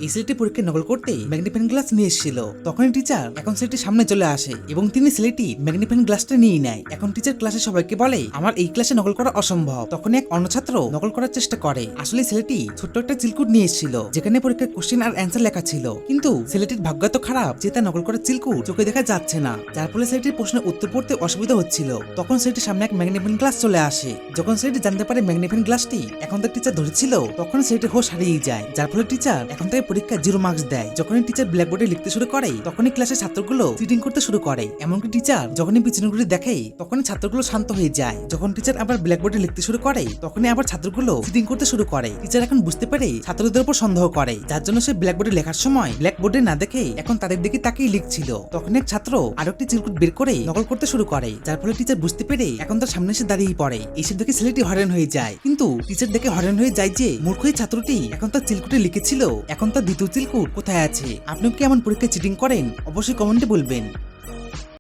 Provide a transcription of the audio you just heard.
এই ছেলেটি পরীক্ষায় নকল করতে ম্যাগনিফাইং গ্লাস নিয়ে এসেছিল। তখন টিচার এখন ছেলেটির সামনে চলে আসে এবং তিনি ছেলেটি ম্যাগনিফাইং গ্লাসটা নিয়ে নেয়। এখন টিচার ক্লাসে সবাইকে বলে আমার এই ক্লাসে নকল করা অসম্ভব। তখন এক অন্য ছাত্র নকল করার চেষ্টা করে। আসলে ছেলেটি ছোট্ট একটা চিলকুট নিয়ে এসেছিল যেখানে পরীক্ষার কোশ্চেন আর অ্যান্সার লেখা ছিল, কিন্তু ছেলেটির ভাগ্য এত খারাপ যে তার নকল করার চিলকুট চোখে দেখা যাচ্ছে না, যার ফলে ছেলেটির প্রশ্নের উত্তর পড়তে অসুবিধা হচ্ছিল। তখন ছেলেটির সামনে এক ম্যাগনিফাইং গ্লাস চলে আসে। যখন ছেলেটি জানতে পারে ম্যাগনিফাইং গ্লাসটি এখন তার টিচার ধরেছিল, তখন ছেলেটির হোশ হারিয়ে যায়, যার ফলে টিচার এখন তাকে পরীক্ষায় 0 মার্কস দেয়। যখনই টিচার ব্ল্যাকবোর্ডে লিখতে শুরু করে তখনই ক্লাসের ছাত্রগুলো চিটিং করতে শুরু করে। এমনকি টিচার যখনই পিছনে ঘুরে দেখে তখনই ছাত্রগুলো শান্ত হয়ে যায়। যখন টিচার আবার ব্ল্যাকবোর্ডে লিখতে শুরু করে তখনই আবার ছাত্রগুলো চিটিং করতে শুরু করে। টিচার এখন বুঝতে পেরে ছাত্রদের উপর সন্দেহ করে, যার জন্য সে ব্ল্যাকবোর্ডে লেখার সময় ব্ল্যাকবোর্ডে না দেখে এখন তাদের দিকে তাকিয়ে লিখছিল। তখন এক ছাত্র আরেকটি চিরকুট বের করে নকল করতে শুরু করে, যার ফলে টিচার বুঝতে পেরে এখন তার সামনে এসে দাঁড়িয়ে পড়ে। এসে দেখে ছেলেটি হয়রান হয়ে যায়, কিন্তু টিচার দেখে হয়রান হয়ে যায় যে মূর্খই ছাত্রটি এখন তার চিরকুটে লিখেছিল এখন তার দ্বিতীয় চিরকুট কোথায় আছে। আপনি কি এমন পরীক্ষায় চিটিং করেন? অবশ্যই কমেন্টে বলবেন।